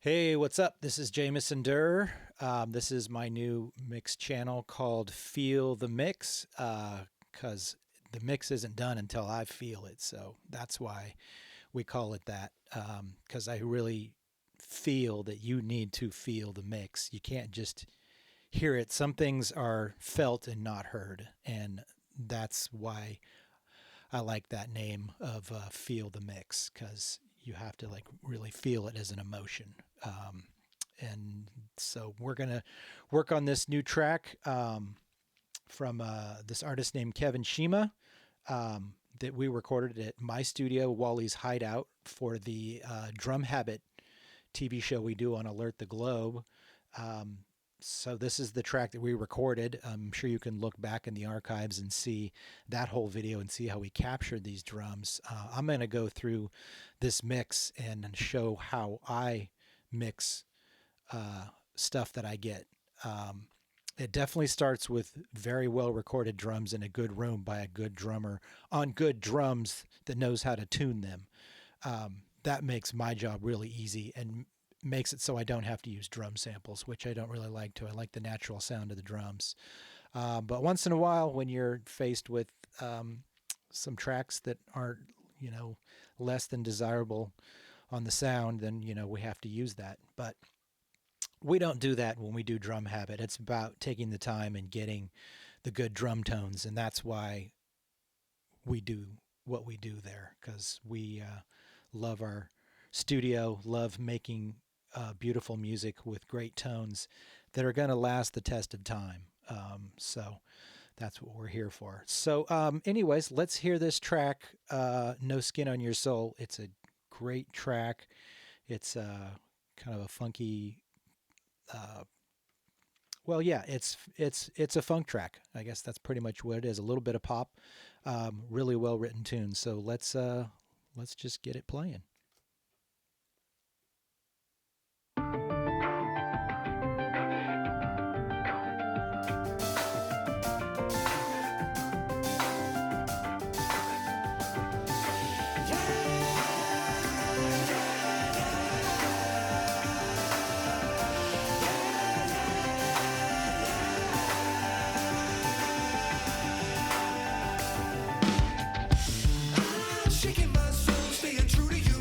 Hey, what's up? This is Jaimeson Durr. This is my new mix channel called Feel the Mix because the mix isn't done until I feel it. So that's why we call it that because I really feel that you need to feel the mix. You can't just hear it. Some things are felt and not heard. And that's why I like that name of Feel the Mix because you have to like really feel it as an emotion. And so we're gonna work on this new track from this artist named Kevin Shima that we recorded at my studio, Wally's Hideout, for the Drum Habit TV show we do on Alert the Globe. So this is the track that we recorded. I'm sure you can look back in the archives and see that whole video and see how we captured these drums. I'm going to go through this mix and show how I mix stuff that I get. It definitely starts with very well recorded drums in a good room by a good drummer on good drums that knows how to tune them. That makes my job really easy and makes it so I don't have to use drum samples, which I don't really like to. I like the natural sound of the drums. But once in a while, when you're faced with some tracks that aren't, less than desirable on the sound, then, we have to use that. But we don't do that when we do Drum Habit. It's about taking the time and getting the good drum tones, and that's why we do what we do there, because we love our studio, love making beautiful music with great tones that are going to last the test of time. So that's what we're here for. So anyways, let's hear this track, No Skin on Your Soul. It's a great track. It's kind of a funky, it's a funk track. I guess that's pretty much what it is. A little bit of pop, really well written tune. So let's just get it playing. Shaking my soul, staying true to you.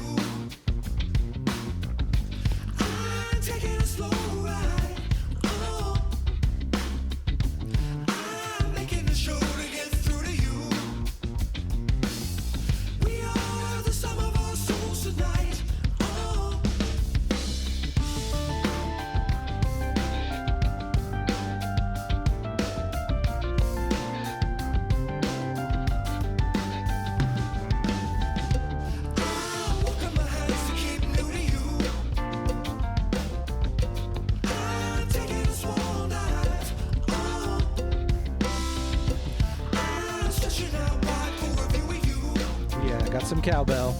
Some cowbell.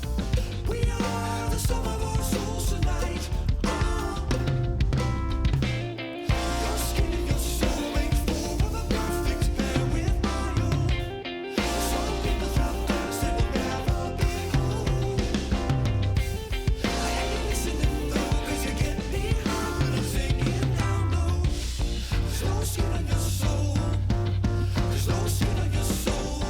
We are the sum of our souls tonight. Your skin and your soul make for the perfect pair with my own. Some people without us, they will never be whole. I ain't listening though, 'cause you get me high when I'm singing down low. There's no skin on your soul. There's no skin on your soul.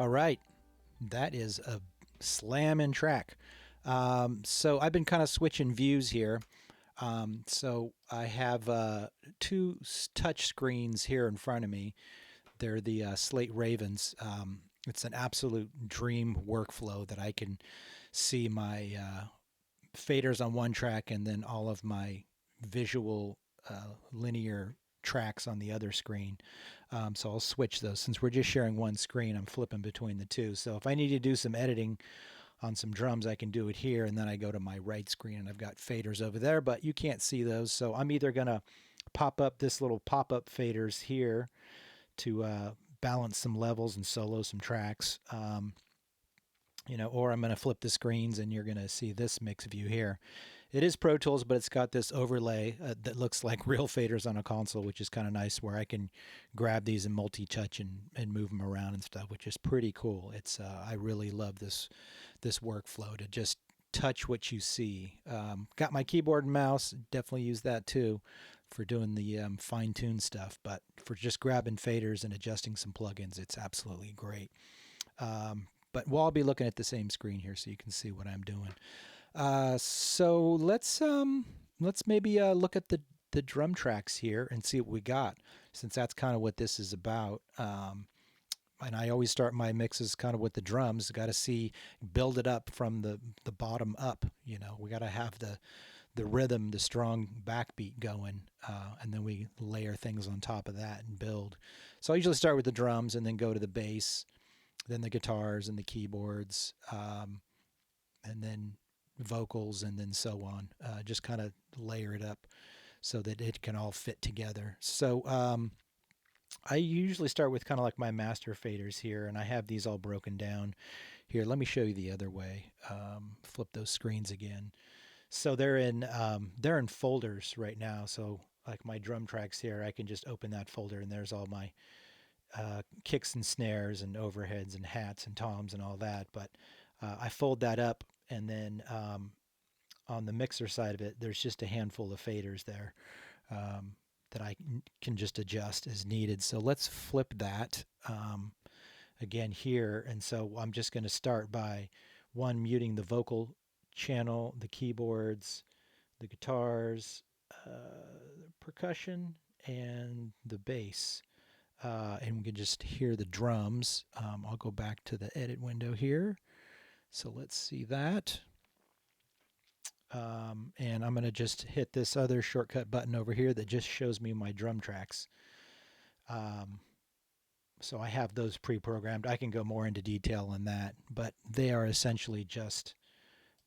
All right, that is a slamming track. So I've been kind of switching views here. So I have two touch screens here in front of me. They're the Slate Ravens. It's an absolute dream workflow that I can see my faders on one track and then all of my visual linear tracks on the other screen. So I'll switch those. Since we're just sharing one screen, I'm flipping between the two. So if I need to do some editing on some drums, I can do it here, and then I go to my right screen and I've got faders over there, but you can't see those. So I'm either going to pop up this little pop-up faders here to balance some levels and solo some tracks. Or I'm going to flip the screens and you're going to see this mix view here. It is Pro Tools, but it's got this overlay that looks like real faders on a console, which is kind of nice, where I can grab these and multi-touch and move them around and stuff, which is pretty cool. It's I really love this workflow to just touch what you see. Got my keyboard and mouse, definitely use that too for doing the fine-tune stuff, but for just grabbing faders and adjusting some plugins, it's absolutely great. But we'll all be looking at the same screen here, so you can see what I'm doing. So let's maybe look at the drum tracks here and see what we got, since that's kind of what this is about. And I always start my mixes kind of with the drums. Got to build it up from the bottom up. We got to have the rhythm, the strong backbeat going, and then we layer things on top of that and build. So I usually start with the drums and then go to the bass, then the guitars and the keyboards, and then vocals, and then so on. Just kind of layer it up so that it can all fit together. So I usually start with kind of like my master faders here, and I have these all broken down here. Let me show you the other way. Flip those screens again. So they're in folders right now. So like my drum tracks here, I can just open that folder, and there's all my kicks and snares and overheads and hats and toms and all that. But I fold that up, and then on the mixer side of it, there's just a handful of faders there that I can just adjust as needed. So let's flip that again here. And so I'm just going to start by muting the vocal channel, the keyboards, the guitars, the percussion, and the bass. And we can just hear the drums. I'll go back to the edit window here. So let's see that. And I'm going to just hit this other shortcut button over here that just shows me my drum tracks. So I have those pre-programmed. I can go more into detail on that, but they are essentially just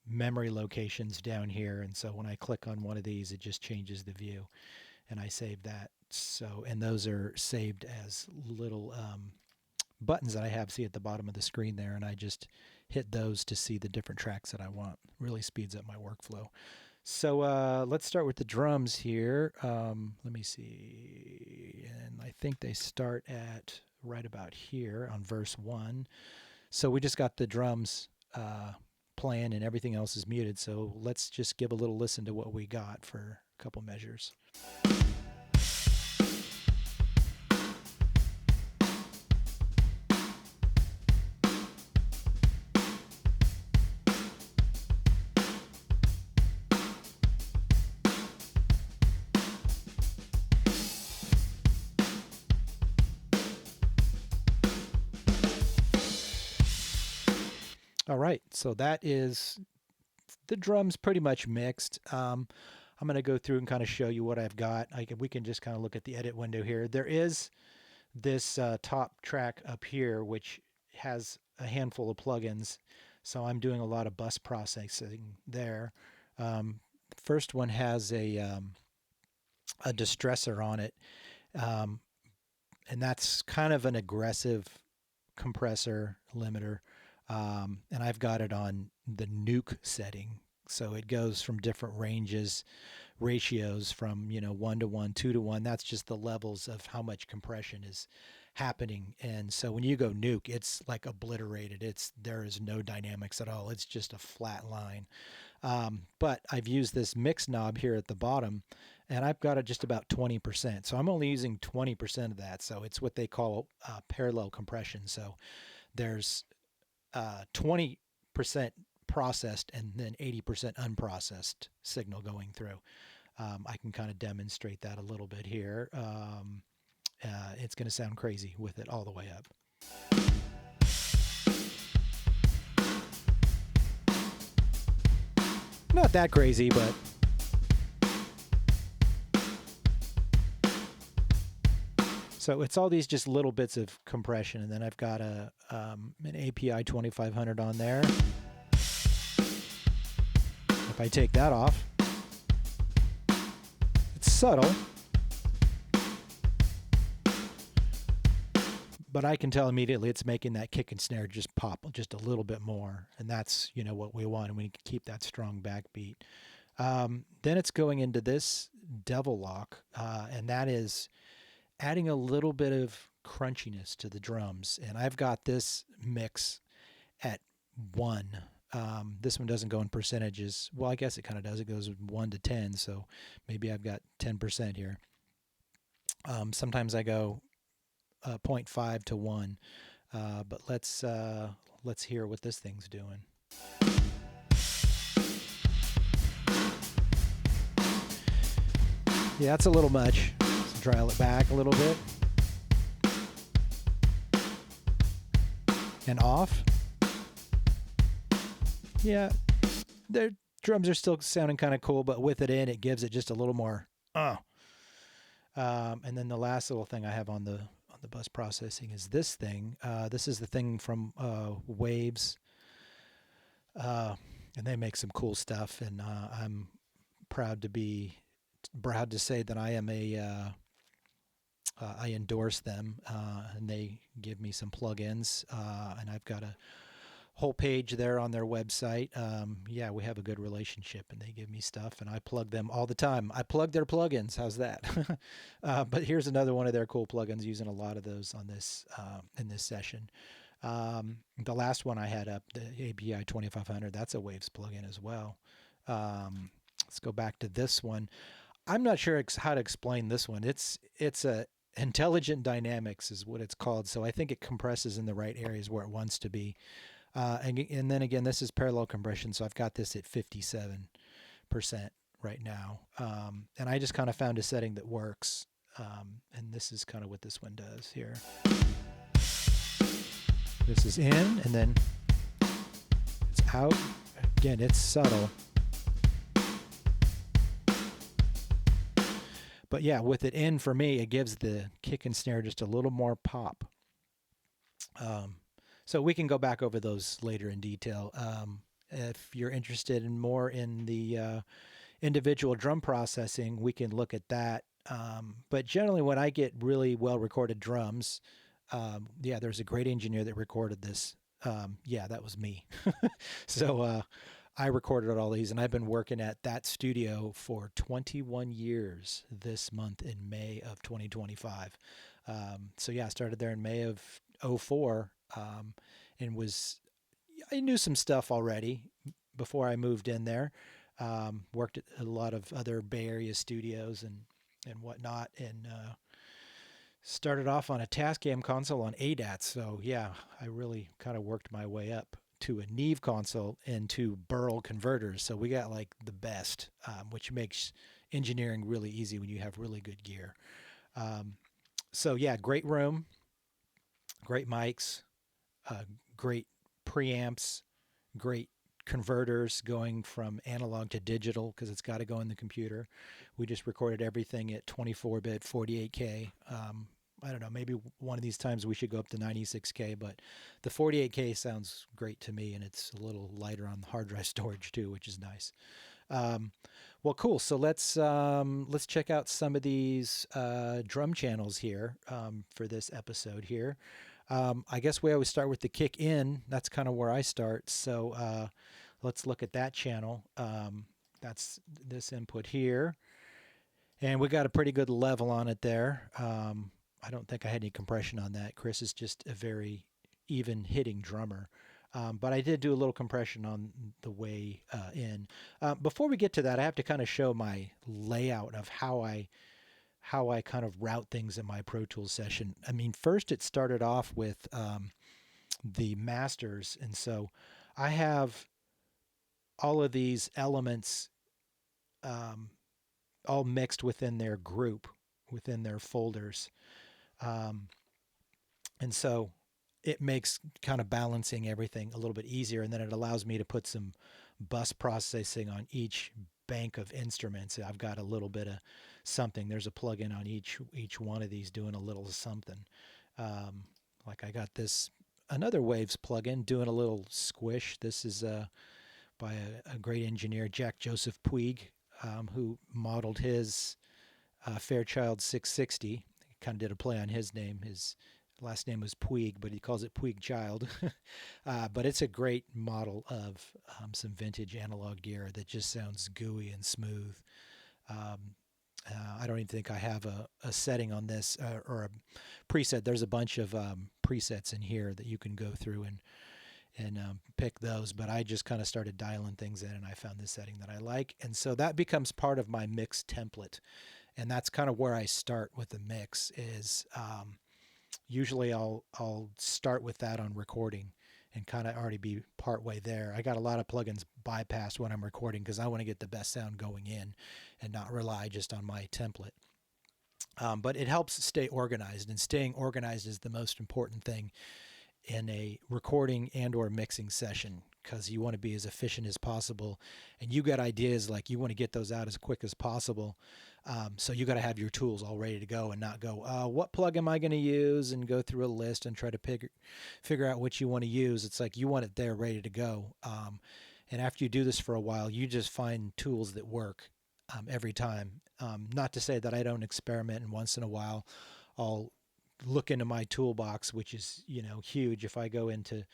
memory locations down here. And so when I click on one of these, it just changes the view, and I save that. So, and those are saved as little buttons that I have, see at the bottom of the screen there, and I just hit those to see the different tracks that I want. Really speeds up my workflow. So let's start with the drums here. Let me see, and I think they start at right about here on verse 1. So we just got the drums playing and everything else is muted. So let's just give a little listen to what we got for a couple measures. All right, so that is the drums pretty much mixed. I'm going to go through and kind of show you what I've got. We can just kind of look at the edit window here. There is this top track up here, which has a handful of plugins. So I'm doing a lot of bus processing there. First one has a distressor on it, and that's kind of an aggressive compressor limiter. And I've got it on the nuke setting. So it goes from different ratios from, 1 to 1, 2 to 1. That's just the levels of how much compression is happening. And so when you go nuke, it's like obliterated. There is no dynamics at all. It's just a flat line. But I've used this mix knob here at the bottom, and I've got it just about 20%. So I'm only using 20% of that. So it's what they call parallel compression. So there's 20% processed and then 80% unprocessed signal going through. I can kind of demonstrate that a little bit here. It's going to sound crazy with it all the way up. Not that crazy, but so it's all these just little bits of compression, and then I've got an API 2500 on there. If I take that off, it's subtle, but I can tell immediately it's making that kick and snare just pop just a little bit more, and that's what we want, and we can keep that strong backbeat. Then it's going into this devil lock, and that is adding a little bit of crunchiness to the drums, and I've got this mix at 1. This one doesn't go in percentages. Well, I guess it kind of does. It goes 1 to 10, so maybe I've got 10% here. Sometimes I go 0.5 to 1, but let's hear what this thing's doing. Yeah, that's a little much. So dial it back a little bit. And off. Yeah, their drums are still sounding kind of cool, but with it in, it gives it just a little more. And then the last little thing I have on the bus processing is this thing. This is the thing from Waves, and they make some cool stuff. And I'm proud to say that I am I endorse them, and they give me some plugins, and I've got a whole page there on their website. Yeah, we have a good relationship, and they give me stuff, and I plug them all the time. I plug their plugins. How's that? But here's another one of their cool plugins, using a lot of those on this in this session. The last one I had up, the API 2500, that's a Waves plugin as well. Let's go back to this one. I'm not sure how to explain this one. It's a intelligent dynamics is what it's called. So I think it compresses in the right areas where it wants to be. And then again, this is parallel compression, so I've got this at 57% right now. And I just kind of found a setting that works. And this is kind of what this one does here. This is in, and then it's out. Again, it's subtle. But yeah, with it in, for me, it gives the kick and snare just a little more pop. So we can go back over those later in detail. If you're interested in more in the individual drum processing, we can look at that. But generally, when I get really well recorded drums, yeah, there's a great engineer that recorded this. Yeah, that was me. So I recorded all these, and I've been working at that studio for 21 years this month in May of 2025. So yeah, I started there in May of 04, and I knew some stuff already before I moved in there. Worked at a lot of other Bay Area studios and whatnot, and started off on a Tascam console on ADAT. So yeah, I really kind of worked my way up to a Neve console and to Burl converters. So we got like the best, which makes engineering really easy when you have really good gear. So yeah, great room, great mics, great preamps, great converters going from analog to digital because it's got to go in the computer. We just recorded everything at 24-bit, 48K. I don't know, maybe one of these times we should go up to 96K, but the 48K sounds great to me, and it's a little lighter on the hard drive storage too, which is nice. Well, cool. So let's check out some of these drum channels here for this episode here. I guess we always start with the kick in. That's kind of where I start. So let's look at that channel. That's this input here, and we got a pretty good level on it there. I don't think I had any compression on that. Chris is just a very even hitting drummer. But I did do a little compression on the way in. Before we get to that, I have to kind of show my layout of how I kind of route things in my Pro Tools session. I mean, first it started off with the masters. And so I have all of these elements um, all mixed within their group, within their folders. Um, and so it makes kind of balancing everything a little bit easier. And then it allows me to put some bus processing on each bank of instruments. I've got a little bit of something. There's a plugin on each one of these doing a little something. Um, like I got this another Waves plugin doing a little squish. This is by a great engineer, Jack Joseph Puig, who modeled his Fairchild 660. Kind of did a play on his name. His last name was Puig, but he calls it Puig Child. But it's a great model of some vintage analog gear that just sounds gooey and smooth. Um, I don't even think I have a setting on this or a preset. There's a bunch of presets in here that you can go through and pick those. But I just kind of started dialing things in, and I found this setting that I like, and so that becomes part of my mix template. And that's kind of where I start with the mix. Is usually I'll start with that on recording and kind of already be part way there. I got a lot of plugins bypassed when I'm recording because I want to get the best sound going in and not rely just on my template. But it helps stay organized, and staying organized is the most important thing in a recording and or mixing session, because you want to be as efficient as possible, and you got ideas like you want to get those out as quick as possible. So you got to have your tools all ready to go and not go, what plug am I going to use, and go through a list and try to figure out what you want to use. It's like you want it there ready to go. And after you do this for a while, you just find tools that work every time. Not to say that I don't experiment, and once in a while I'll look into my toolbox, which is, huge. If I go into,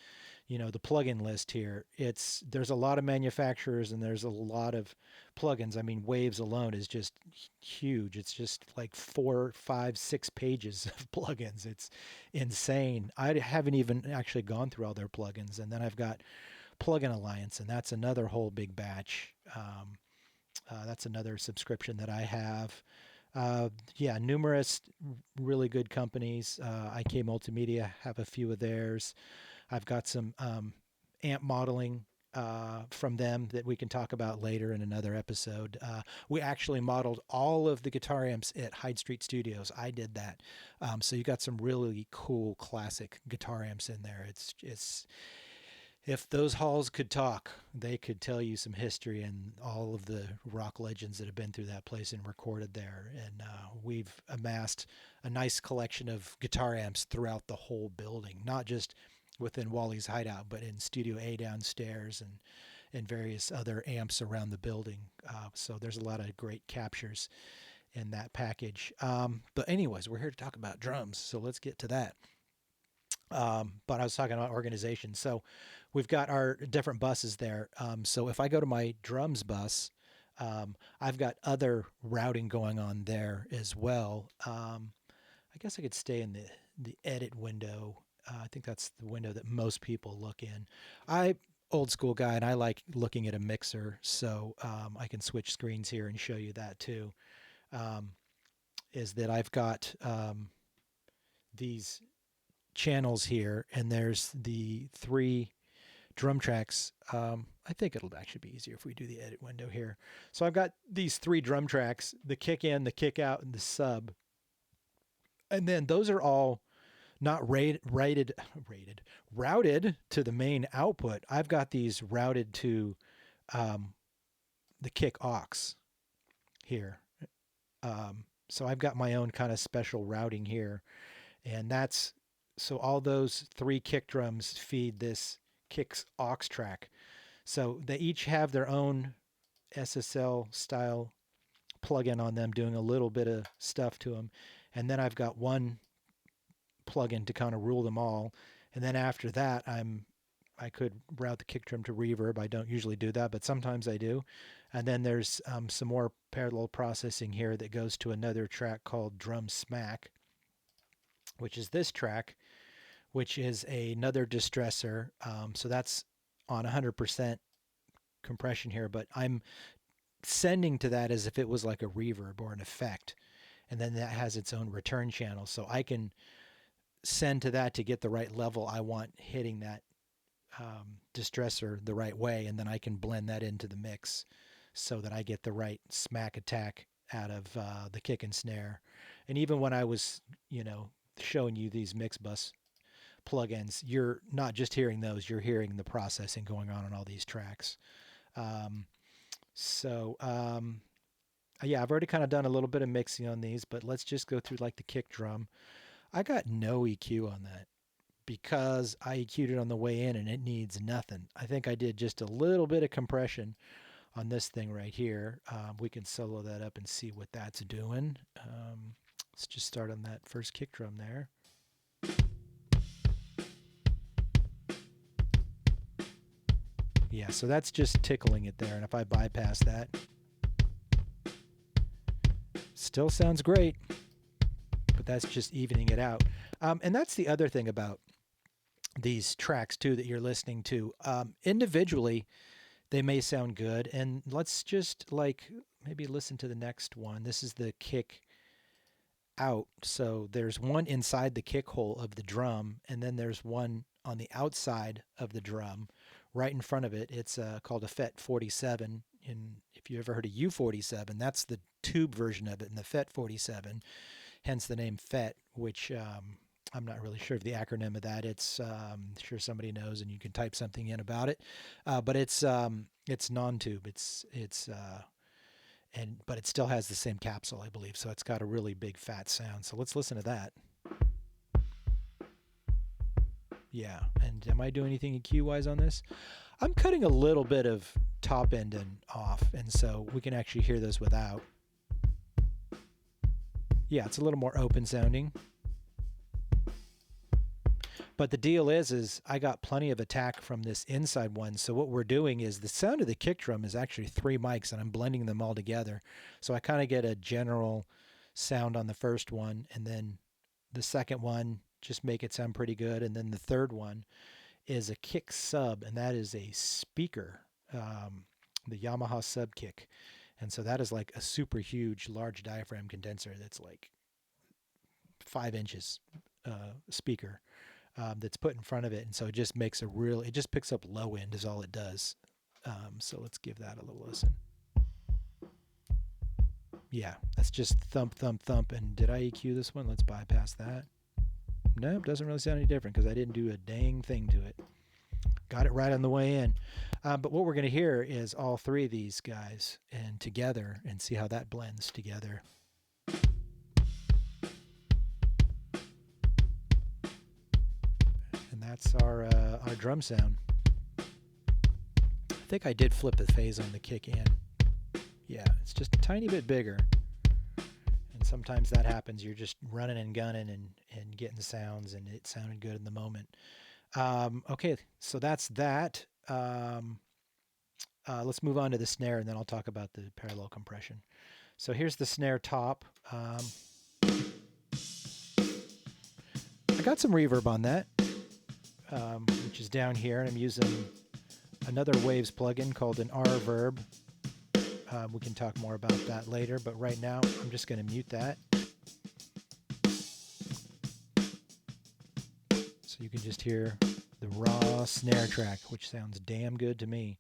the plugin list here, there's a lot of manufacturers and there's a lot of plugins. I mean, Waves alone is just huge. It's just like 4, 5, 6 pages of plugins. It's insane. I haven't even actually gone through all their plugins. And then I've got Plugin Alliance, and that's another whole big batch. That's another subscription that I have. Numerous really good companies. IK Multimedia, have a few of theirs. I've got some amp modeling from them that we can talk about later in another episode. We actually modeled all of the guitar amps at Hyde Street Studios. I did that. So you got some really cool classic guitar amps in there. It's if those halls could talk, they could tell you some history and all of the rock legends that have been through that place and recorded there. And we've amassed a nice collection of guitar amps throughout the whole building, not just within Wally's Hideout, but in Studio A downstairs and various other amps around the building. So there's a lot of great captures in that package. But anyways, we're here to talk about drums, so let's get to that. But I was talking about organization. So we've got our different buses there. So if I go to my drums bus, I've got other routing going on there as well. I guess I could stay in the edit window. I think that's the window that most people look in. Old school guy, and I like looking at a mixer, so I can switch screens here and show you that too. Is that I've got these channels here, and there's the 3 drum tracks. I think it'll actually be easier if we do the edit window here. So I've got these 3 drum tracks: the kick in, the kick out, and the sub. And then those are all not routed to the main output. I've got these routed to the kick aux here. So I've got my own kind of special routing here, and so all those 3 kick drums feed this kicks aux track. So they each have their own SSL style plugin on them, doing a little bit of stuff to them. And then I've got one plugin to kind of rule them all. And then after that, I could route the kick drum to reverb. I don't usually do that, but sometimes I do. And then there's some more parallel processing here that goes to another track called Drum Smack, which is this track, which is another distressor. So that's on 100% compression here, but I'm sending to that as if it was like a reverb or an effect. And then that has its own return channel. So I can send to that to get the right level I want hitting that distressor the right way, and then I can blend that into the mix so that I get the right smack attack out of the kick and snare. And even when I was, showing you these mix bus plugins, you're not just hearing those, you're hearing the processing going on all these tracks. Um, so, yeah, I've already kind of done a little bit of mixing on these, but let's just go through like the kick drum. I got no EQ on that because I EQ'd it on the way in and it needs nothing. I think I did just a little bit of compression on this thing right here. We can solo that up and see what that's doing. Let's just start on that first kick drum there. Yeah, so that's just tickling it there. And if I bypass that, still sounds great, but that's just evening it out. And that's the other thing about these tracks too that you're listening to. Individually, they may sound good. And let's just like maybe listen to the next one. This is the kick out. So there's one inside the kick hole of the drum, and then there's one on the outside of the drum right in front of it. It's called a FET 47. And if you ever heard of U47, that's the tube version of it, and the FET 47, hence the name FET, which I'm not really sure of the acronym of that. It's sure somebody knows, and you can type something in about it. But it's non-tube. But it still has the same capsule, I believe. So it's got a really big fat sound. So let's listen to that. Yeah, and am I doing anything EQ-wise on this? I'm cutting a little bit of top end and off, and so we can actually hear this without. Yeah, it's a little more open sounding. But the deal is I got plenty of attack from this inside one. So what we're doing is the sound of the kick drum is actually 3 mics, and I'm blending them all together. So I kind of get a general sound on the first one, and then the second one, just make it sound pretty good. And then the third one is a kick sub, and that is a speaker, the Yamaha sub kick. And so that is like a super huge, large diaphragm condenser that's like 5 inches speaker that's put in front of it. And so it just makes it just picks up low end is all it does. So let's give that a little listen. Yeah, that's just thump, thump, thump. And did I EQ this one? Let's bypass that. Nope, doesn't really sound any different because I didn't do a dang thing to it. Got it right on the way in. But what we're going to hear is all 3 of these guys and together and see how that blends together. And that's our drum sound. I think I did flip the phase on the kick in. Yeah, it's just a tiny bit bigger. And sometimes that happens. You're just running and gunning and getting sounds, and it sounded good in the moment. Okay, so that's that. Let's move on to the snare, and then I'll talk about the parallel compression. So here's the snare top. I got some reverb on that, which is down here, and I'm using another Waves plugin called an R-Verb. We can talk more about that later, but right now I'm just going to mute that. So you can just hear the raw snare track, which sounds damn good to me.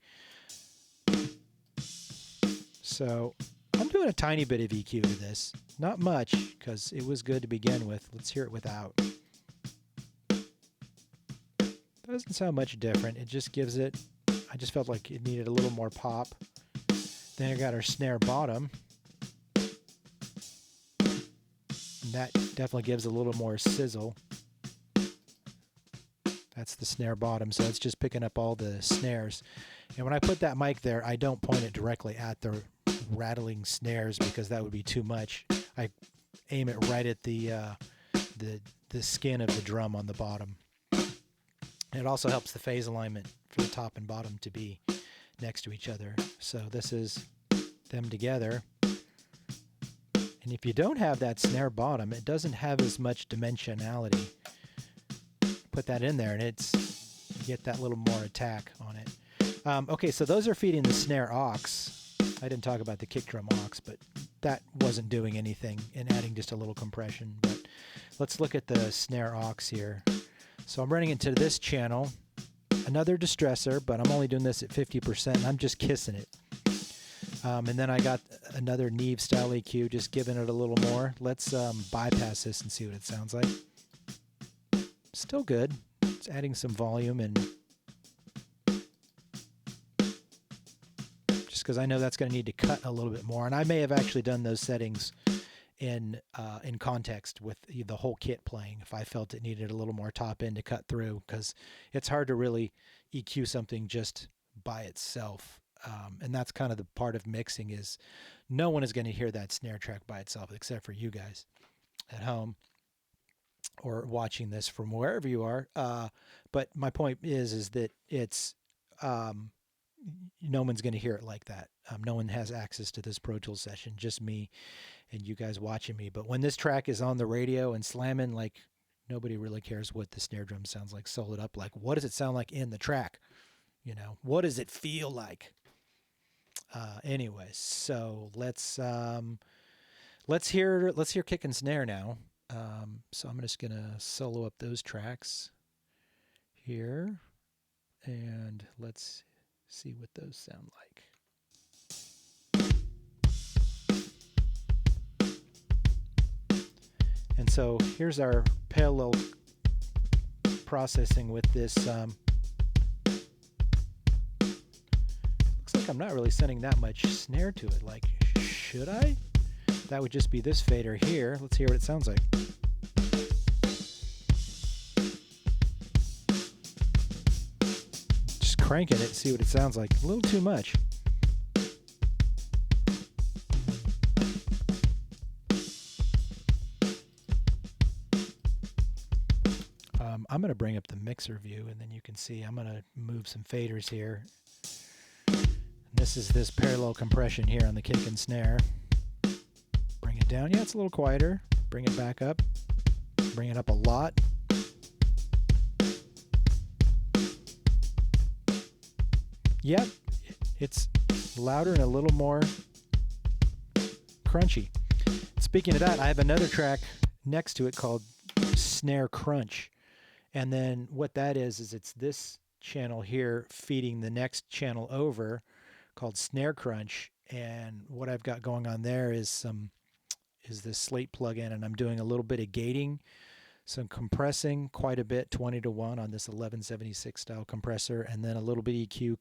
So I'm doing a tiny bit of EQ to this. Not much, because it was good to begin with. Let's hear it without. Doesn't sound much different. It just gives it, I just felt like it needed a little more pop. Then I got our snare bottom. And that definitely gives a little more sizzle. That's the snare bottom, so it's just picking up all the snares. And when I put that mic there, I don't point it directly at the rattling snares because that would be too much. I aim it right at the skin of the drum on the bottom. And it also helps the phase alignment for the top and bottom to be next to each other. So this is them together. And if you don't have that snare bottom, it doesn't have as much dimensionality. Put that in there and you get that little more attack on it. Okay, so those are feeding the snare aux. I didn't talk about the kick drum aux, but that wasn't doing anything and adding just a little compression. But let's look at the snare aux here. So I'm running into this channel, another distressor, but I'm only doing this at 50%, and I'm just kissing it. And then I got another Neve style EQ, just giving it a little more. Let's bypass this and see what it sounds like. Still good. It's adding some volume, and just because I know that's going to need to cut a little bit more, and I may have actually done those settings in context with the whole kit playing if I felt it needed a little more top end to cut through, because it's hard to really EQ something just by itself. And that's kind of the part of mixing, is no one is going to hear that snare track by itself except for you guys at home or watching this from wherever you are. But my point is that it's no one's going to hear it like that. No one has access to this Pro Tools session, just me and you guys watching me. But when this track is on the radio and slamming, like, nobody really cares what the snare drum sounds like soloed up. Like, what does it sound like in the track? You know, what does it feel like? Anyways, so let's hear kick and snare now. So I'm just gonna solo up those tracks here, and let's see what those sound like. And so here's our parallel processing with this. Looks like I'm not really sending that much snare to it. Like, should I? That would just be this fader here. Let's hear what it sounds like. Just cranking it, see what it sounds like. A little too much. I'm going to bring up the mixer view, and then you can see I'm going to move some faders here. This is this parallel compression here on the kick and snare. Bring it down. Yeah, it's a little quieter. Bring it back up. Bring it up a lot. Yep, it's louder and a little more crunchy. Speaking of that, I have another track next to it called Snare Crunch. And then what that is it's this channel here feeding the next channel over, called Snare Crunch. And what I've got going on there is this slate plugin, and I'm doing a little bit of gating, some compressing quite a bit, 20-to-1 on this 1176 style compressor, and then a little bit EQ,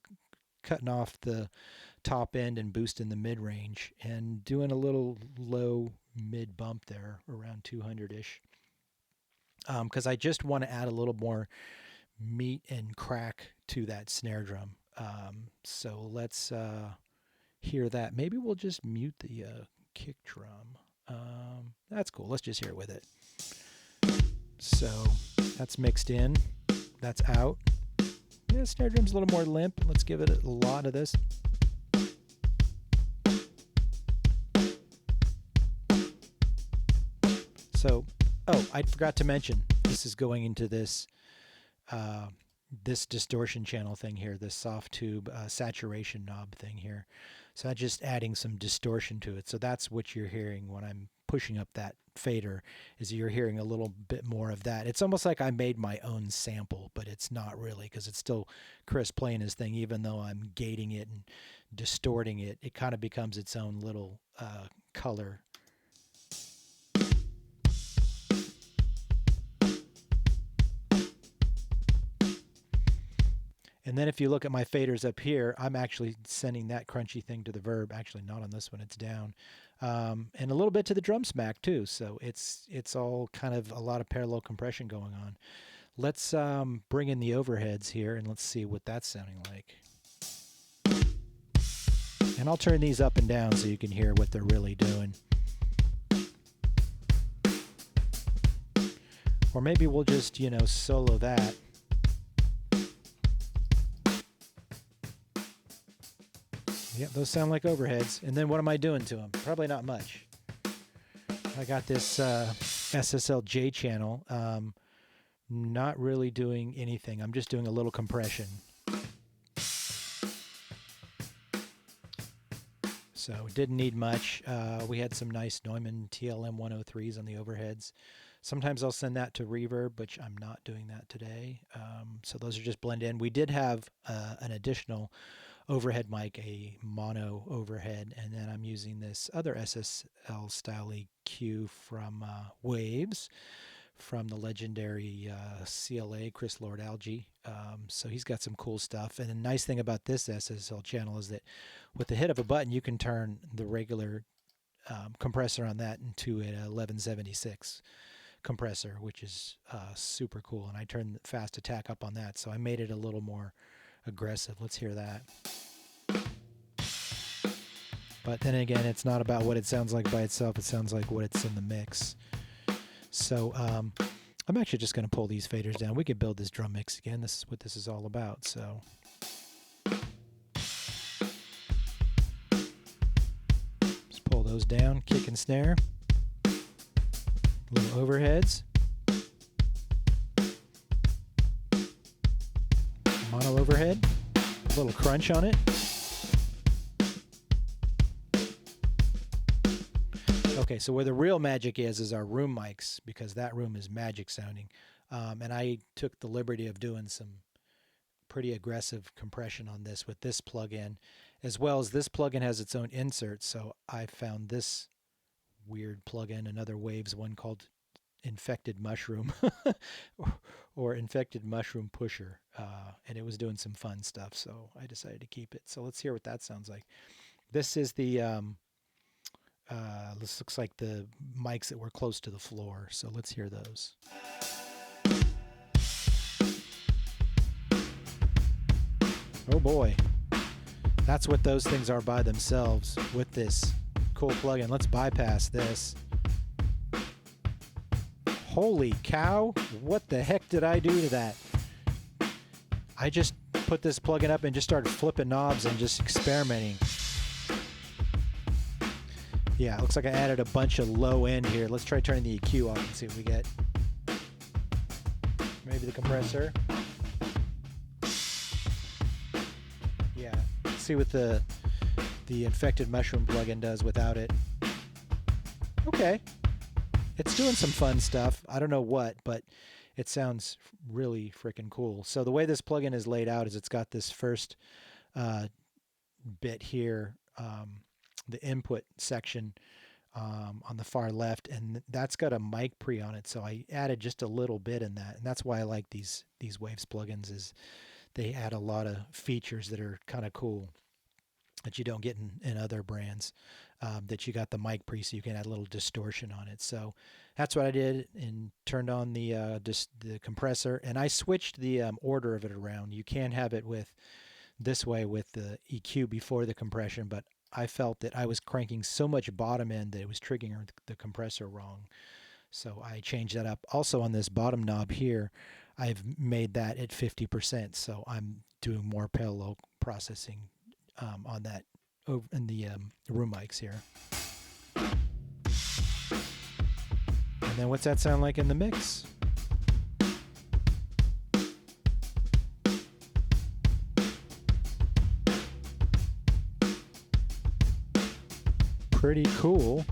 cutting off the top end and boosting the mid range, and doing a little low mid bump there around 200-ish. Because I just want to add a little more meat and crack to that snare drum. So let's hear that. Maybe we'll just mute the kick drum. That's cool. Let's just hear it with it. So that's mixed in. That's out. Yeah, snare drum's a little more limp. Let's give it a lot of this. So, I forgot to mention, this is going into this this distortion channel thing here, this soft tube saturation knob thing here. So I'm just adding some distortion to it. So that's what you're hearing when I'm pushing up that fader, is you're hearing a little bit more of that. It's almost like I made my own sample, but it's not really, because it's still Chris playing his thing. Even though I'm gating it and distorting it, it kind of becomes its own little color. And then if you look at my faders up here, I'm actually sending that crunchy thing to the verb. Actually, not on this one, it's down. And a little bit to the drum smack too. So it's all kind of a lot of parallel compression going on. Let's bring in the overheads here, and let's see what that's sounding like. And I'll turn these up and down so you can hear what they're really doing. Or maybe we'll just, solo that. Yep, those sound like overheads. And then what am I doing to them? Probably not much. I got this SSLJ channel. Not really doing anything. I'm just doing a little compression. So it didn't need much. We had some nice Neumann TLM 103s on the overheads. Sometimes I'll send that to reverb, which I'm not doing that today. So those are just blend in. We did have an additional overhead mic, a mono overhead, and then I'm using this other SSL style EQ from Waves, from the legendary CLA Chris Lord Algae. So he's got some cool stuff. And the nice thing about this SSL channel is that with the hit of a button, you can turn the regular compressor on that into an 1176 compressor, which is super cool. And I turned the fast attack up on that, so I made it a little more aggressive. Let's hear that. But then again, it's not about what it sounds like by itself. It sounds like what it's in the mix. So I'm actually just going to pull these faders down. We could build this drum mix again. This is what this is all about. So just pull those down, kick and snare, little overheads, mono overhead, a little crunch on it. Okay, so where the real magic is our room mics, because that room is magic sounding. And I took the liberty of doing some pretty aggressive compression on this with this plugin, as well as this plugin has its own insert. So I found this weird plugin, another Waves one called Infected Mushroom or Infected Mushroom Pusher. And it was doing some fun stuff, so I decided to keep it. So let's hear what that sounds like. This is the... this looks like the mics that were close to the floor, so let's hear those. Oh boy, that's what those things are by themselves with this cool plugin. Let's bypass this. Holy cow, what the heck did I do to that? I just put this plugin up and just started flipping knobs and just experimenting. Yeah, it looks like I added a bunch of low end here. Let's try turning the EQ off and see what we get. Maybe the compressor. Yeah, let's see what the Infected Mushroom plugin does without it. Okay, it's doing some fun stuff. I don't know what, but it sounds really freaking cool. So the way this plugin is laid out is it's got this first bit here, the input section on the far left, and that's got a mic pre on it, so I added just a little bit in that, and that's why I like these Waves plugins, is they add a lot of features that are kind of cool that you don't get in other brands, that you got the mic pre, so you can add a little distortion on it. So that's what I did, and turned on the compressor, and I switched the order of it around. You can have it with this way with the EQ before the compression, but I felt that I was cranking so much bottom end that it was triggering the compressor wrong. So I changed that up. Also on this bottom knob here, I've made that at 50%. So I'm doing more parallel processing on that in the room mics here. And then what's that sound like in the mix? Pretty cool.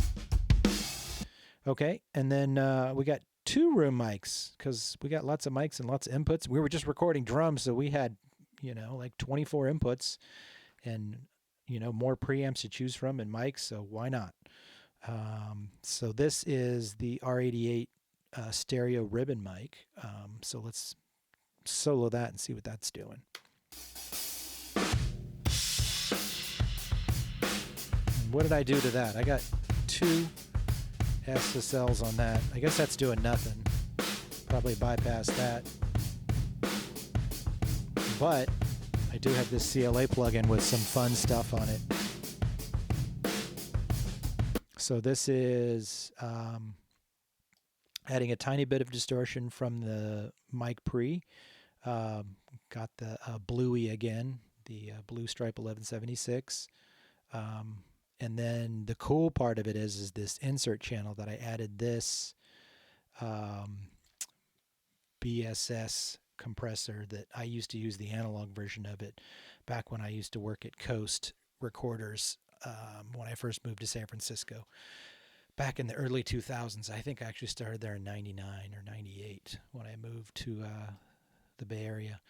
Okay, and then we got two room mics, because we got lots of mics and lots of inputs. We were just recording drums, so we had, like 24 inputs and, more preamps to choose from and mics, so why not? So this is the R88 stereo ribbon mic. So let's solo that and see what that's doing. What did I do to that? I got two SSLs on that. I guess that's doing nothing. Probably bypass that. But I do have this CLA plugin with some fun stuff on it. So this is adding a tiny bit of distortion from the mic pre. Got the Bluey again, the Blue Stripe 1176. And then the cool part of it is this insert channel that I added this BSS compressor that I used to use the analog version of it back when I used to work at Coast Recorders when I first moved to San Francisco. back in the early 2000s. I think I actually started there in 99 or 98 when I moved to the Bay Area.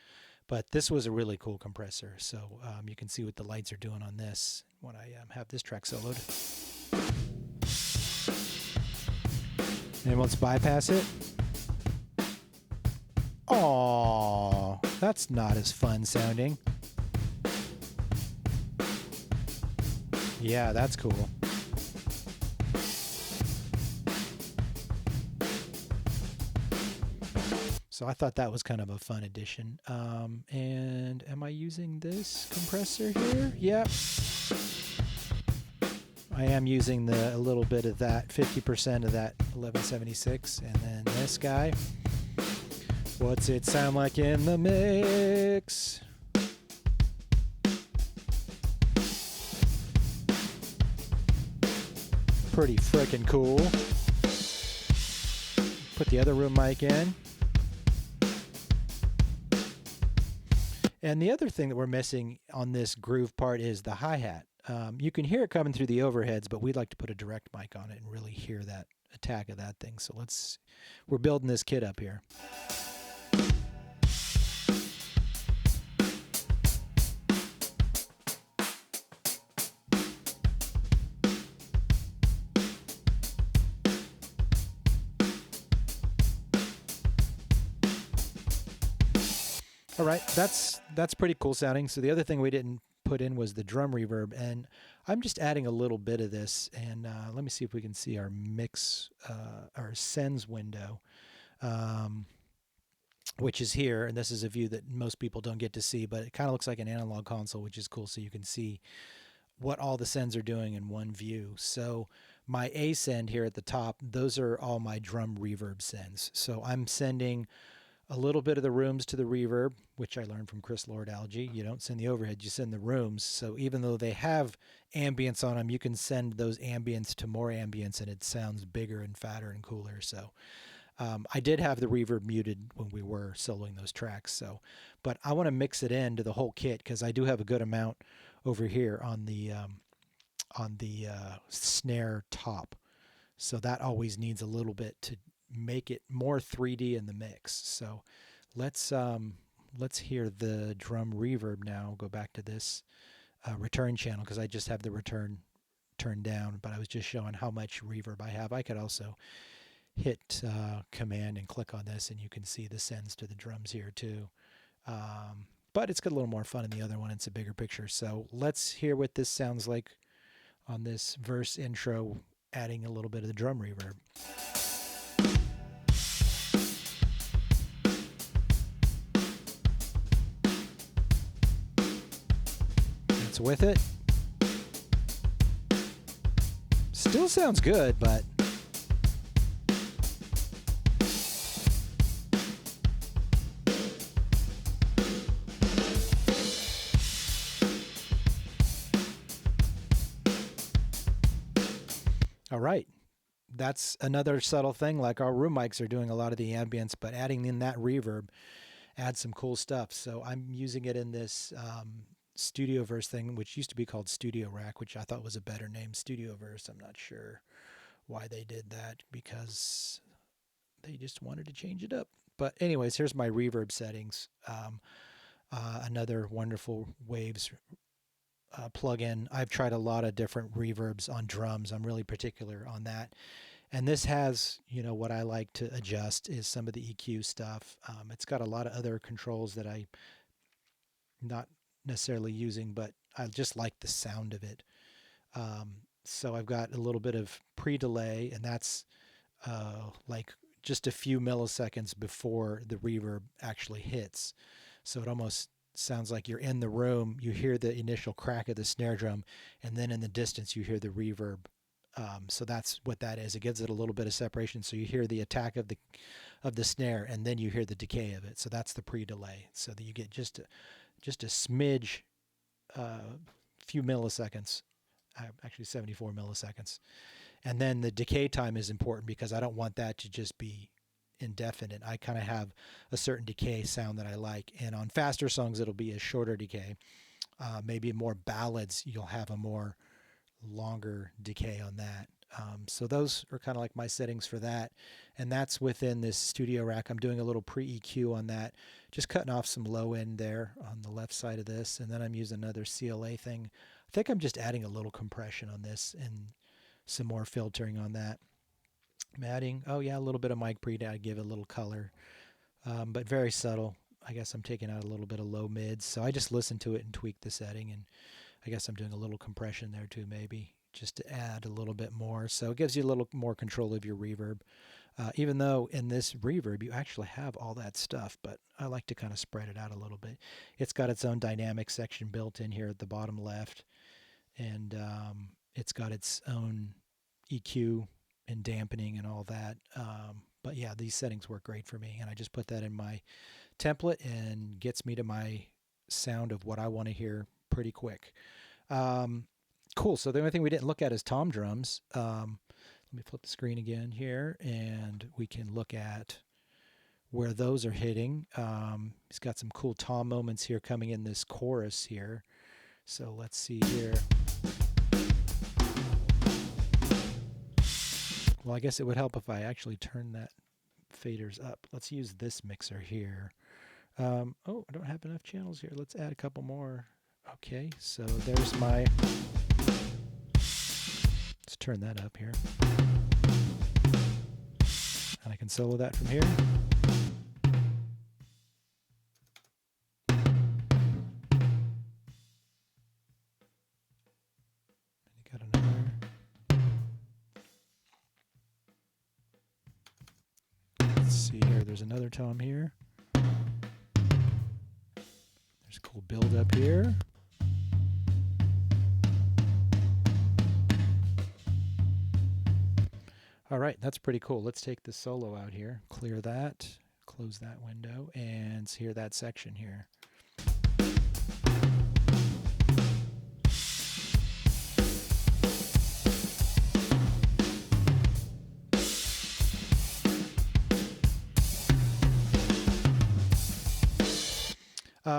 But this was a really cool compressor. So you can see what the lights are doing on this when I have this track soloed. And let's bypass it. Aww, that's not as fun sounding. Yeah, that's cool. So I thought that was kind of a fun addition. And am I using this compressor here? Yep. I am using a little bit of that, 50% of that 1176. And then this guy. What's it sound like in the mix? Pretty frickin' cool. Put the other room mic in. And the other thing that we're missing on this groove part is the hi-hat. You can hear it coming through the overheads, but we'd like to put a direct mic on it and really hear that attack of that thing. So we're building this kit up here. All right, that's pretty cool sounding. So the other thing we didn't put in was the drum reverb, and I'm just adding a little bit of this. And let me see if we can see our mix, our sends window, which is here. And this is a view that most people don't get to see, but it kind of looks like an analog console, which is cool. So you can see what all the sends are doing in one view. So my A send here at the top, those are all my drum reverb sends. So I'm sending a little bit of the rooms to the reverb, which I learned from Chris Lord-Alge. You don't send the overhead, you send the rooms. So even though they have ambience on them, you can send those ambience to more ambience, and it sounds bigger and fatter and cooler. So I did have the reverb muted when we were soloing those tracks. So, but I want to mix it into the whole kit because I do have a good amount over here on the snare top. So that always needs a little bit to make it more 3D in the mix. So let's hear the drum reverb now. Go back to this return channel because I just have the return turned down, but I was just showing how much reverb I have. I could also hit command and click on this and you can see the sends to the drums here too. But it's got a little more fun in the other one. It's a bigger picture. So let's hear what this sounds like on this verse intro, adding a little bit of the drum reverb. With it. Still sounds good, but all right. That's another subtle thing. Like our room mics are doing a lot of the ambience, but adding in that reverb adds some cool stuff. So I'm using it in this Studioverse thing, which used to be called Studio Rack, which I thought was a better name, Studioverse. I'm not sure why they did that because they just wanted to change it up. But anyways, here's my reverb settings. Another wonderful Waves plugin. I've tried a lot of different reverbs on drums. I'm really particular on that. And this has, what I like to adjust is some of the EQ stuff. It's got a lot of other controls that I'm not necessarily using, but I just like the sound of it. So I've got a little bit of pre-delay, and that's like just a few milliseconds before the reverb actually hits. So it almost sounds like you're in the room, you hear the initial crack of the snare drum, and then in the distance you hear the reverb. So that's what that is. It gives it a little bit of separation. So you hear the attack of the snare, and then you hear the decay of it. So that's the pre-delay. So that you get just a smidge, few milliseconds, actually 74 milliseconds. And then the decay time is important because I don't want that to just be indefinite. I kind of have a certain decay sound that I like. And on faster songs, it'll be a shorter decay. Maybe more ballads, you'll have a more longer decay on that. So those are kind of like my settings for that. And that's within this studio rack. I'm doing a little pre-EQ on that, just cutting off some low end there on the left side of this. And then I'm using another CLA thing. I think I'm just adding a little compression on this and some more filtering on that. I'm adding, oh yeah, a little bit of mic pre to give it a little color, but very subtle. I guess I'm taking out a little bit of low mids. So I just listen to it and tweak the setting, and I guess I'm doing a little compression there too, maybe just to add a little bit more. So it gives you a little more control of your reverb. Even though in this reverb you actually have all that stuff, but I like to kind of spread it out a little bit. It's got its own dynamic section built in here at the bottom left, and it's got its own EQ and dampening and all that. But yeah, these settings work great for me, and I just put that in my template and gets me to my sound of what I want to hear pretty quick. Cool. So the only thing we didn't look at is tom drums. Let me flip the screen again here, and we can look at where those are hitting. He's got some cool tom moments here coming in this chorus here. So let's see here. Well, I guess it would help if I actually turn that faders up. Let's use this mixer here. Oh, I don't have enough channels here. Let's add a couple more. Okay, so there's my... Let's turn that up here. And I can solo that from here. And you got another. Let's see here. There's another tom here. There's a cool build up here. All right, that's pretty cool. Let's take the solo out here, clear that, close that window, and hear that section here.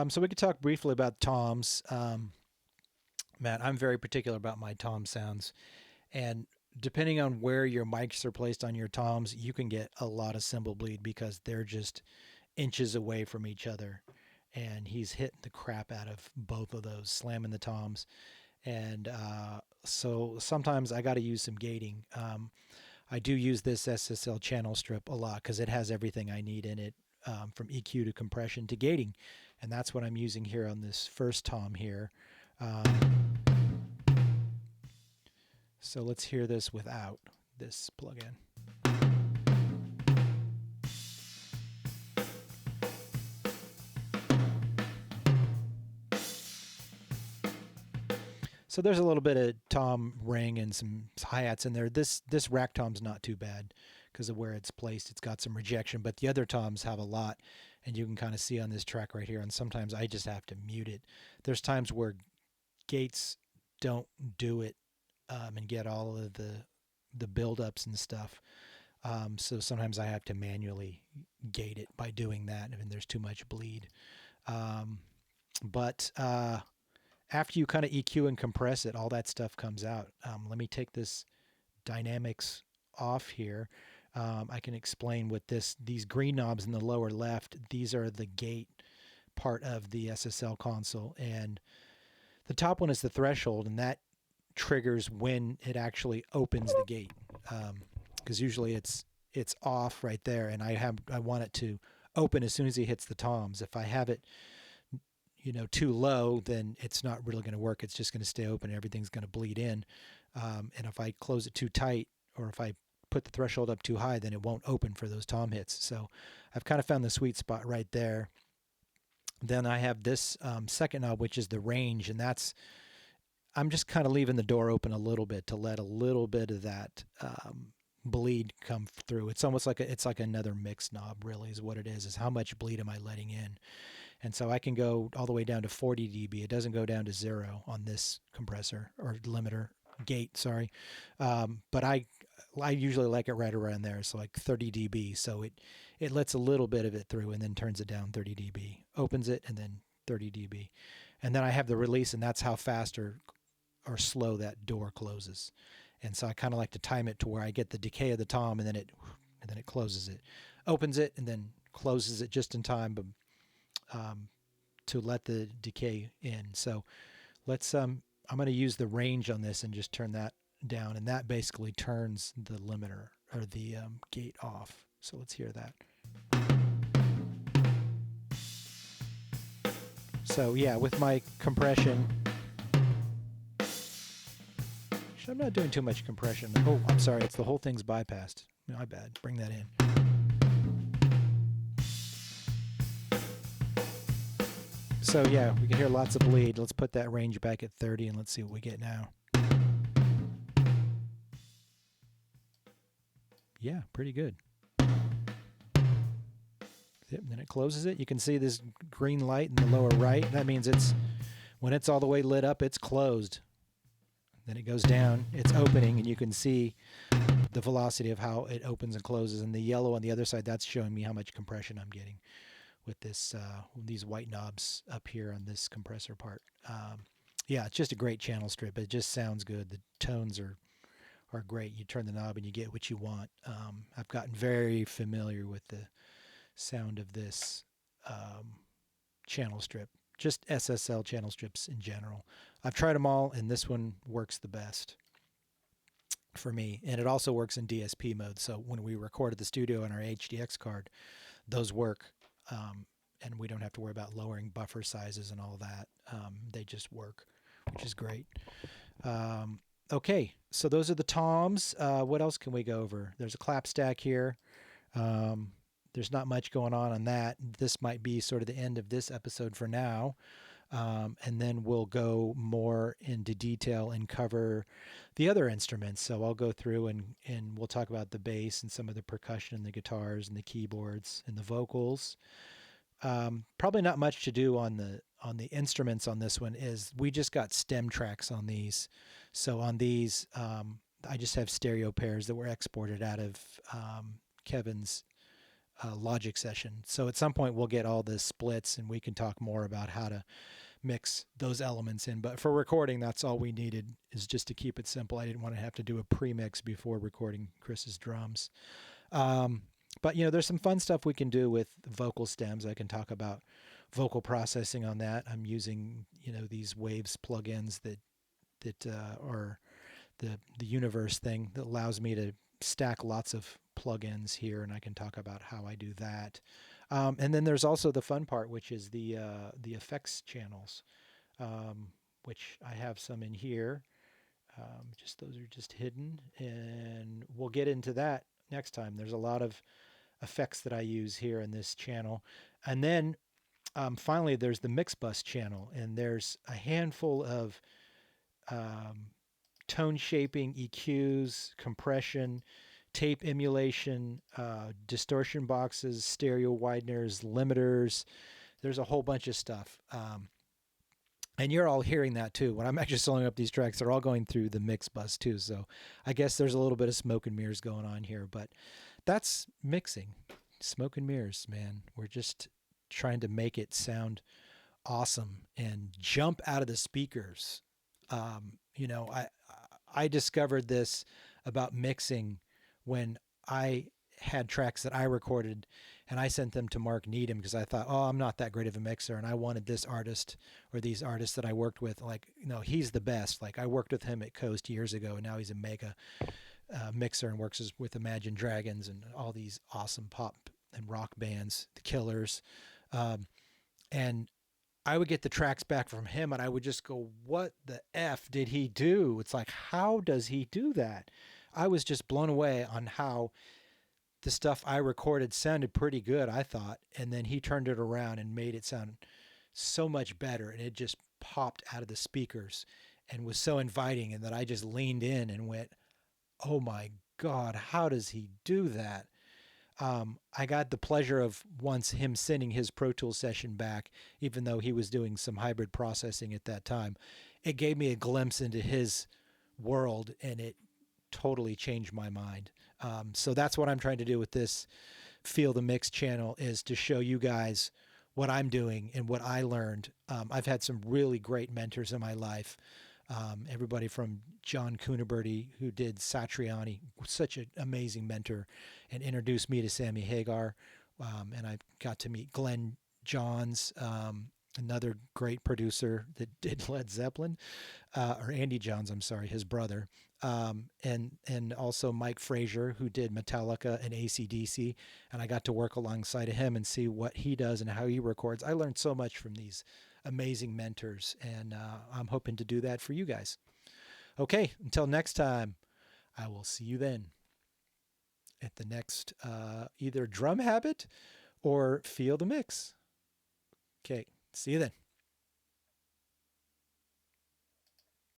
So we could talk briefly about toms. Matt, I'm very particular about my tom sounds, and depending on where your mics are placed on your toms, you can get a lot of cymbal bleed because they're just inches away from each other. And he's hitting the crap out of both of those, slamming the toms. And so sometimes I got to use some gating. I do use this SSL channel strip a lot because it has everything I need in it, from EQ to compression to gating. And that's what I'm using here on this first tom here. So let's hear this without this plugin. So there's a little bit of tom ring and some hi-hats in there. This rack tom's not too bad because of where it's placed. It's got some rejection, but the other toms have a lot, and you can kind of see on this track right here. And sometimes I just have to mute it. There's times where gates don't do it and get all of the build-ups and stuff. So sometimes I have to manually gate it by doing that if there's too much bleed. But after you kind of EQ and compress it, all that stuff comes out. Let me take this dynamics off here. I can explain what these green knobs in the lower left, these are the gate part of the SSL console. And the top one is the threshold, and that triggers when it actually opens the gate. Because usually it's off right there, and I want it to open as soon as he hits the toms. If I have it too low, then it's not really going to work. It's just going to stay open. Everything's going to bleed in. And if I close it too tight, or if I put the threshold up too high, then it won't open for those tom hits. So I've kind of found the sweet spot right there. Then I have this second knob, which is the range, and I'm just kind of leaving the door open a little bit to let a little bit of that bleed come through. It's almost like it's like another mix knob, really, is what it is how much bleed am I letting in. And so I can go all the way down to 40 dB. It doesn't go down to 0 on this compressor or limiter gate, sorry. But I usually like it right around there. So like 30 dB. So it lets a little bit of it through and then turns it down 30 dB, opens it, and then 30 dB. And then I have the release, and that's how fast or slow that door closes. And so I kind of like to time it to where I get the decay of the tom, and then it closes it, opens it, and then closes it just in time, but to let the decay in. So I'm going to use the range on this and just turn that down, and that basically turns the limiter or the gate off. So let's hear that. So yeah, with my compression, I'm not doing too much compression. Oh, I'm sorry, it's the whole thing's bypassed. My bad. Bring that in. So yeah, we can hear lots of bleed. Let's put that range back at 30 and let's see what we get now. Yeah, pretty good. Yep, then it closes it. You can see this green light in the lower right. That means when it's all the way lit up, it's closed. Then it goes down, it's opening, and you can see the velocity of how it opens and closes. And the yellow on the other side, that's showing me how much compression I'm getting with this these white knobs up here on this compressor part. Yeah, it's just a great channel strip. It just sounds good. The tones are great. You turn the knob and you get what you want. I've gotten very familiar with the sound of this channel strip, just SSL channel strips in general. I've tried them all, and this one works the best for me. And it also works in DSP mode. So when we record at the studio on our HDX card, those work, and we don't have to worry about lowering buffer sizes and all that. They just work, which is great. Okay, so those are the toms. What else can we go over? There's a clap stack here. There's not much going on that. This might be sort of the end of this episode for now. And then we'll go more into detail and cover the other instruments. So I'll go through and we'll talk about the bass and some of the percussion and the guitars and the keyboards and the vocals. Probably not much to do on the instruments on this one. Is we just got stem tracks on these. So on these, I just have stereo pairs that were exported out of Kevin's Logic session. So at some point we'll get all the splits and we can talk more about how to mix those elements in. But for recording, that's all we needed, is just to keep it simple. I didn't want to have to do a pre-mix before recording Chris's drums. But there's some fun stuff we can do with vocal stems. I can talk about vocal processing on that. I'm using these Waves plugins that are the Universe thing that allows me to stack lots of plugins here, and I can talk about how I do that. And then there's also the fun part, which is the effects channels, which I have some in here. Those are just hidden, and we'll get into that next time. There's a lot of effects that I use here in this channel. And then finally, there's the mix bus channel, and there's a handful of tone shaping, EQs, compression, tape emulation, distortion boxes, stereo wideners, limiters. There's a whole bunch of stuff. And you're all hearing that too. When I'm actually soloing up these tracks, they're all going through the mix bus too. So I guess there's a little bit of smoke and mirrors going on here, but that's mixing. Smoke and mirrors, man. We're just trying to make it sound awesome and jump out of the speakers. I discovered this about mixing when I had tracks that I recorded and I sent them to Mark Needham because I thought, I'm not that great of a mixer, and I wanted this artist or these artists that I worked with, he's the best. Like, I worked with him at Coast years ago, and now he's a mega mixer and works with Imagine Dragons and all these awesome pop and rock bands, the Killers. And I would get the tracks back from him and I would just go, what the F did he do? It's like, how does he do that? I was just blown away on how the stuff I recorded sounded pretty good, I thought. And then he turned it around and made it sound so much better. And it just popped out of the speakers and was so inviting. And that I just leaned in and went, oh my God, how does he do that? I got the pleasure of once him sending his Pro Tools session back, even though he was doing some hybrid processing at that time. It gave me a glimpse into his world, and it totally changed my mind. So that's what I'm trying to do with this Feel the Mix channel, is to show you guys what I'm doing and what I learned. I've had some really great mentors in my life. Everybody from John Coonaberty, who did Satriani, such an amazing mentor, and introduced me to Sammy Hagar. And I got to meet Glenn Johns, another great producer that did Led Zeppelin, or Andy Johns, I'm sorry, his brother. And also Mike Frazier, who did Metallica and AC/DC, and I got to work alongside of him and see what he does and how he records. I learned so much from these amazing mentors, and I'm hoping to do that for you guys. Okay, until next time, I will see you then at the next either drum habit or feel the mix. Okay, see you then.